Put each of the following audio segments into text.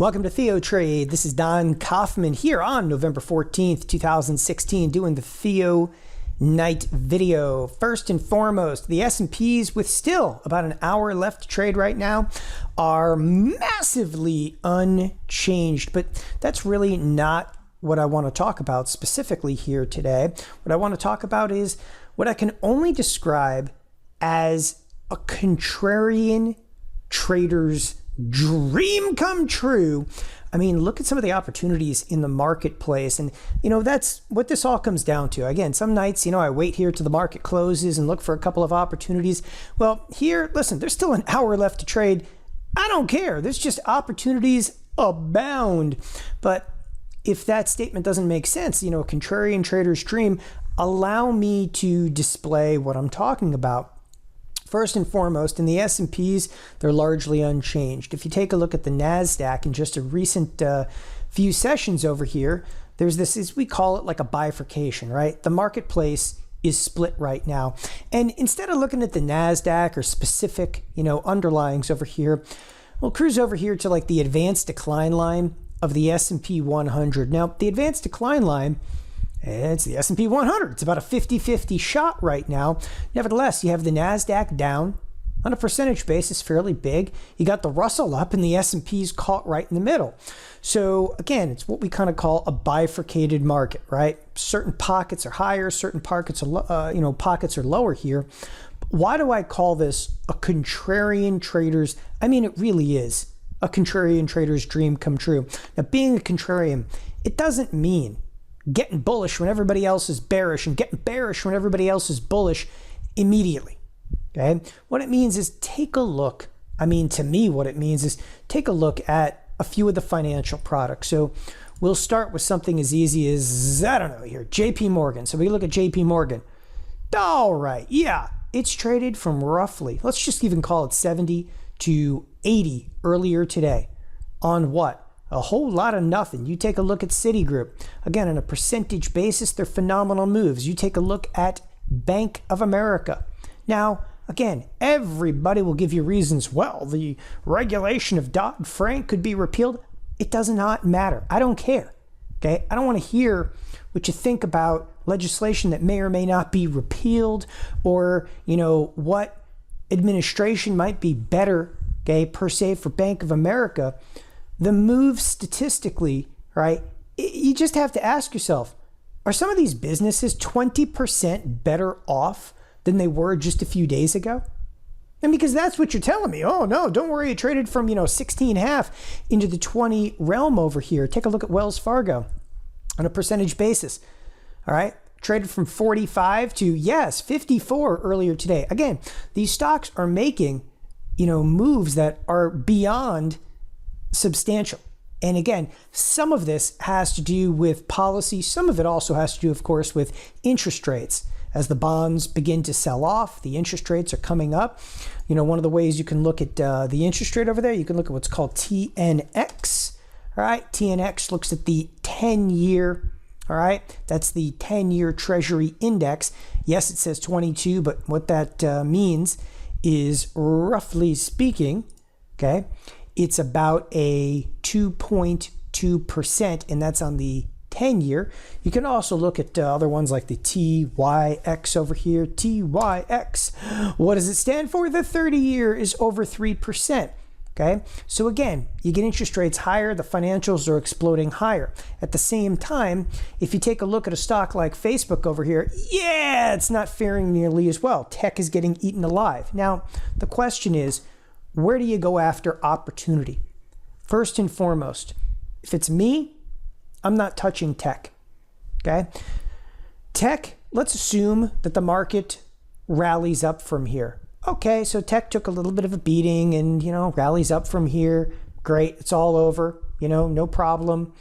Welcome to TheoTrade. This is Don Kaufman here on November 14th, 2016, doing the Theo Night video. First and foremost, the S&Ps, with still about an hour left to trade right now, are massively unchanged. But that's really not what I want to talk about specifically here today. What I want to talk about is what I can only describe as a contrarian trader's dream come true. I mean, look at some of the opportunities in the marketplace, and that's what this all comes down to. Again, some nights, I wait here till the market closes and look for a couple of opportunities. Well, here, listen, there's still an hour left to trade. I don't care. There's just opportunities abound. But if that statement doesn't make sense, a contrarian trader's dream, allow me to display what I'm talking about. First and foremost, in the S&Ps, they're largely unchanged. If you take a look at the NASDAQ in just a recent few sessions over here, there's this, as we call it, like a bifurcation, right? The marketplace is split right now. And instead of looking at the NASDAQ or specific, underlyings over here, we'll cruise over here to like the advanced decline line of the S&P 100. Now, the advanced decline line, it's the S&P 100. It's about a 50-50 shot right now. Nevertheless, you have the NASDAQ down on a percentage basis, fairly big. You got the Russell up and the S&P's caught right in the middle. So again, it's what we kind of call a bifurcated market, right? Certain pockets are higher, certain pockets are, pockets are lower here. Why do I call this a contrarian trader's? I mean, it really is a contrarian trader's dream come true. Now, being a contrarian, it doesn't mean getting bullish when everybody else is bearish and getting bearish when everybody else is bullish immediately. Okay? What it means is take a look. I mean, to me, what it means is take a look at a few of the financial products. So we'll start with something as easy as, I don't know here, Jpmorgan. So we look at Jpmorgan. All right, yeah, it's traded from roughly, let's just even call it 70 to 80 earlier today. On what? A whole lot of nothing. You take a look at Citigroup. Again, on a percentage basis, they're phenomenal moves. You take a look at Bank of America. Now, again, everybody will give you reasons. Well, the regulation of Dodd Frank could be repealed. It does not matter. I don't care. Okay? I don't want to hear what you think about legislation that may or may not be repealed, or, what administration might be better, okay, per se, for Bank of America. The move statistically, right, you just have to ask yourself, are some of these businesses 20% better off than they were just a few days ago? And because that's what you're telling me. Oh, no, don't worry. It traded from, 16.5 into the 20 realm over here. Take a look at Wells Fargo on a percentage basis. All right. Traded from 45 to, yes, 54 earlier today. Again, these stocks are making, moves that are beyond substantial. And again, some of this has to do with policy. Some of it also has to do, of course, with interest rates. As the bonds begin to sell off, the interest rates are coming up. One of the ways you can look at the interest rate over there, you can look at what's called TNX. All right, TNX looks at the 10-year. All right, that's the 10-year Treasury index. Yes, it says 22, but what that means is, roughly speaking, okay, it's about a 2.2%, and that's on the 10-year. You can also look at other ones like the TYX over here. TYX. What does it stand for? The 30-year is over 3%. Okay, so again, you get interest rates higher, the financials are exploding higher. At the same time, if you take a look at a stock like Facebook over here, yeah, it's not faring nearly as well. Tech is getting eaten alive. Now, the question is, where do you go after opportunity? First and foremost, if it's me, I'm not touching tech, okay? Tech, let's assume that the market rallies up from here. Okay, so tech took a little bit of a beating and, rallies up from here. Great, it's all over, no problem.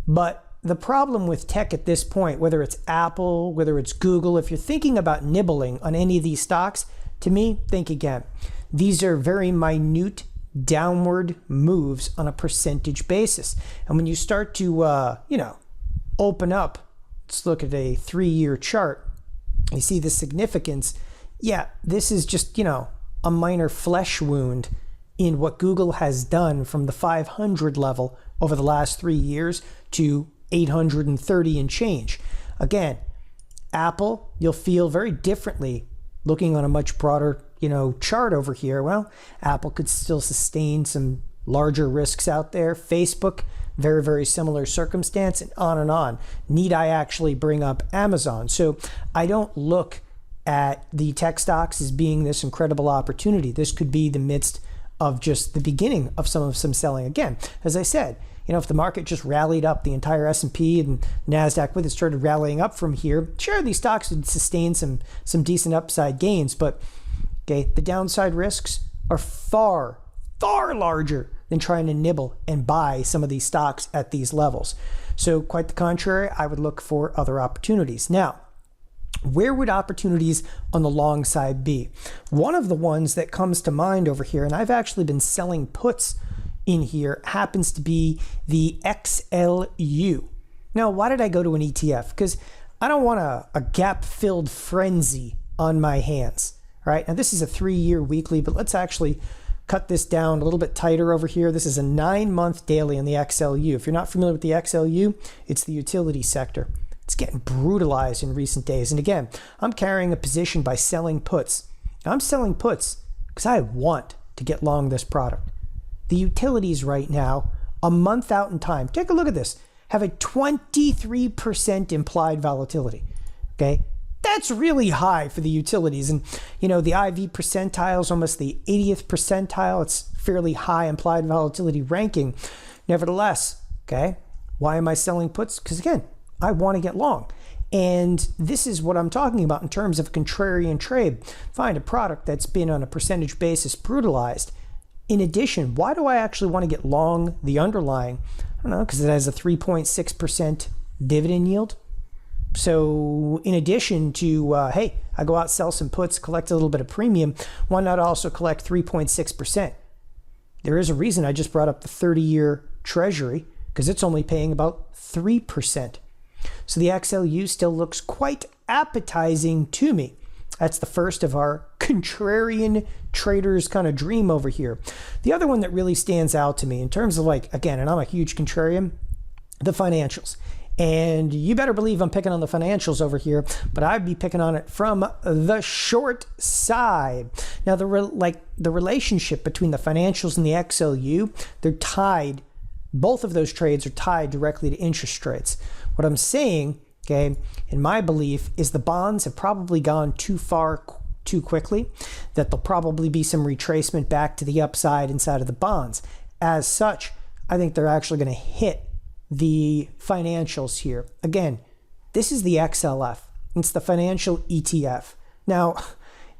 But the problem with tech at this point, whether it's Apple, whether it's Google, if you're thinking about nibbling on any of these stocks, to me, think again. These are very minute downward moves on a percentage basis. And when you start to, open up, let's look at a 3-year chart, you see the significance. Yeah, this is just, a minor flesh wound in what Google has done from the 500 level over the last 3 years to 830 and change. Again, Apple, you'll feel very differently looking on a much broader, chart over here. Well, Apple could still sustain some larger risks out there. Facebook, very, very similar circumstance, and on and on. Need I actually bring up Amazon? So I don't look at the tech stocks as being this incredible opportunity. This could be the midst of just the beginning of some selling. Again, as I said, if the market just rallied up, the entire S&P and NASDAQ with it started rallying up from here, sure, these stocks would sustain some decent upside gains, but okay, the downside risks are far, far larger than trying to nibble and buy some of these stocks at these levels. So quite the contrary, I would look for other opportunities. Now, where would opportunities on the long side be? One of the ones that comes to mind over here, and I've actually been selling puts in here, happens to be the XLU. Now, why did I go to an ETF? Because I don't want a gap-filled frenzy on my hands. All right, now this is a 3-year weekly, but let's actually cut this down a little bit tighter over here. This is a 9-month daily on the XLU. If you're not familiar with the XLU, it's the utility sector. It's getting brutalized in recent days. And again, I'm carrying a position by selling puts. Now, I'm selling puts because I want to get long this product. The utilities right now, a month out in time, take a look at this, have a 23% implied volatility. Okay, that's really high for the utilities. And the IV percentile is almost the 80th percentile. It's fairly high implied volatility ranking. Nevertheless, okay, why am I selling puts? Because again, I want to get long. And this is what I'm talking about in terms of a contrarian trade. Find a product that's been on a percentage basis brutalized. In addition, why do I actually want to get long the underlying? I don't know, because it has a 3.6% dividend yield. So in addition to, hey, I go out, sell some puts, collect a little bit of premium, why not also collect 3.6%? There is a reason I just brought up the 30-year treasury, because it's only paying about 3%. So the XLU still looks quite appetizing to me. That's the first of our contrarian traders kind of dream over here. The other one that really stands out to me in terms of again, and I'm a huge contrarian, the financials. And you better believe I'm picking on the financials over here, but I'd be picking on it from the short side. Now, the relationship between the financials and the XLU, they're tied. Both of those trades are tied directly to interest rates. What I'm saying, okay, in my belief, is the bonds have probably gone too far too quickly, that there'll probably be some retracement back to the upside inside of the bonds. As such, I think they're actually going to hit the financials here. Again, this is the XLF. It's the financial ETF. Now,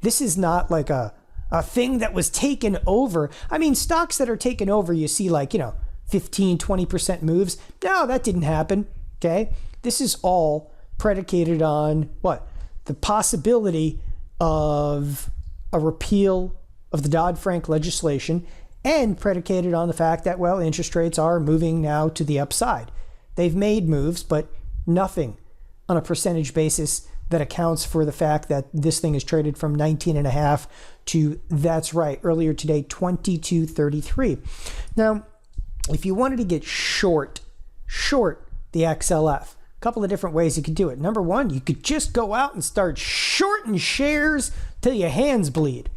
this is not like a thing that was taken over. I mean, stocks that are taken over, you see 15, 20% moves. No, that didn't happen. Okay. This is all predicated on what? The possibility of a repeal of the Dodd Frank legislation, and predicated on the fact that, well, interest rates are moving now to the upside. They've made moves, but nothing on a percentage basis that accounts for the fact that this thing is traded from 19.5 to, that's right, earlier today, 22.33. Now, if you wanted to get short the XLF, a couple of different ways you could do it. Number one, you could just go out and start shorting shares till your hands bleed.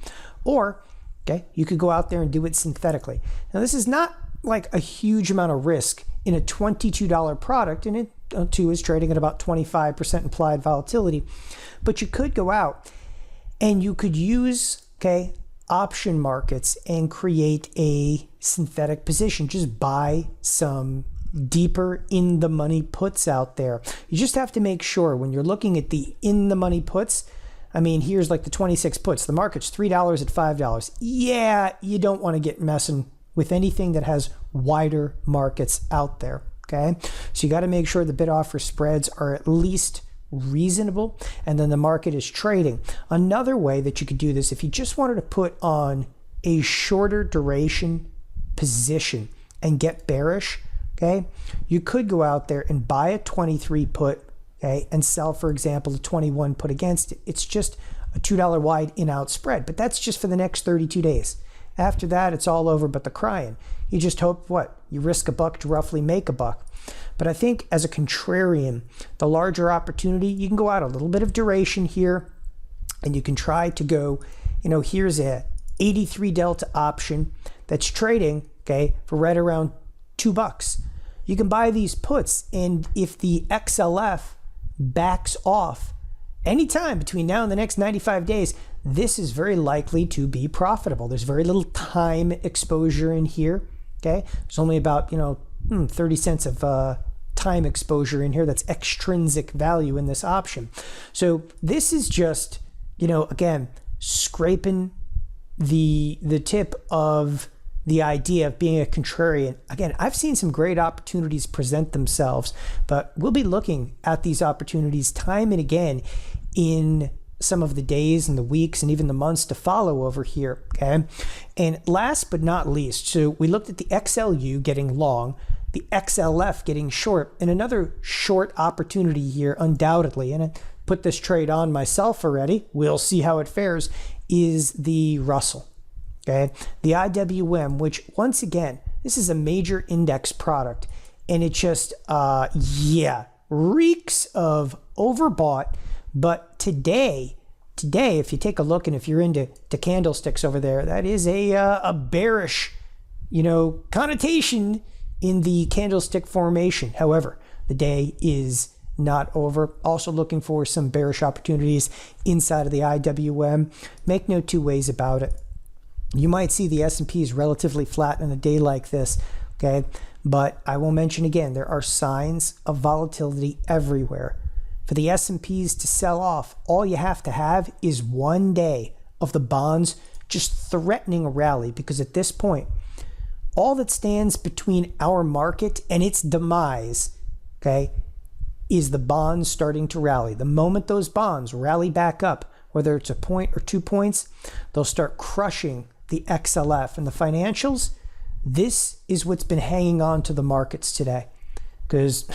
Or, okay, you could go out there and do it synthetically. Now, this is not like a huge amount of risk in a $22 product, and it too is trading at about 25% implied volatility. But you could go out and you could use, okay, option markets and create a synthetic position. Just buy some deeper in the money puts out there. You just have to make sure when you're looking at the in the money puts, I mean, here's like the 26 puts. The market's $3 at $5. Yeah, you don't want to get messing with anything that has wider markets out there, okay? So you got to make sure the bid offer spreads are at least reasonable, and then the market is trading. Another way that you could do this, if you just wanted to put on a shorter duration position and get bearish, okay, you could go out there and buy a 23 put, okay, and sell, for example, a 21 put against it. It's just a $2 wide in-out spread, but that's just for the next 32 days. After that, it's all over but the crying. You just hope, what? You risk a buck to roughly make a buck. But I think as a contrarian, the larger opportunity, you can go out a little bit of duration here, and you can try to go, here's a 83 delta option that's trading, okay, for right around $2. You can buy these puts, and if the XLF backs off anytime between now and the next 95 days, this is very likely to be profitable. There's very little time exposure in here, okay? There's only about, 30 cents of time exposure in here. That's extrinsic value in this option. So this is just, again, scraping the tip of the idea of being a contrarian. Again, I've seen some great opportunities present themselves, but we'll be looking at these opportunities time and again in some of the days and the weeks and even the months to follow over here, okay? And last but not least, so we looked at the XLU getting long, the XLF getting short, and another short opportunity here undoubtedly, and I put this trade on myself already, we'll see how it fares, is the Russell, okay? The IWM, which once again, this is a major index product, and it just, reeks of overbought. But today, if you take a look, and if you're into candlesticks over there, that is a bearish, connotation in the candlestick formation. However, the day is not over. Also looking for some bearish opportunities inside of the IWM. Make no two ways about it. You might see the S&P is relatively flat on a day like this, okay? But I will mention again, there are signs of volatility everywhere. For the S&Ps to sell off, all you have to have is one day of the bonds just threatening a rally, because at this point, all that stands between our market and its demise, okay, is the bonds starting to rally. The moment those bonds rally back up, whether it's a point or 2 points, they'll start crushing the XLF and the financials. This is what's been hanging on to the markets today, because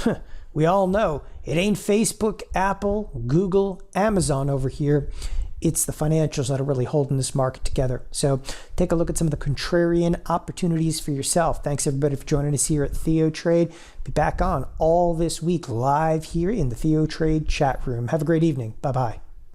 we all know it ain't Facebook, Apple, Google, Amazon over here. It's the financials that are really holding this market together. So take a look at some of the contrarian opportunities for yourself. Thanks everybody for joining us here at TheoTrade. Be back on all this week live here in the TheoTrade chat room. Have a great evening. Bye-bye.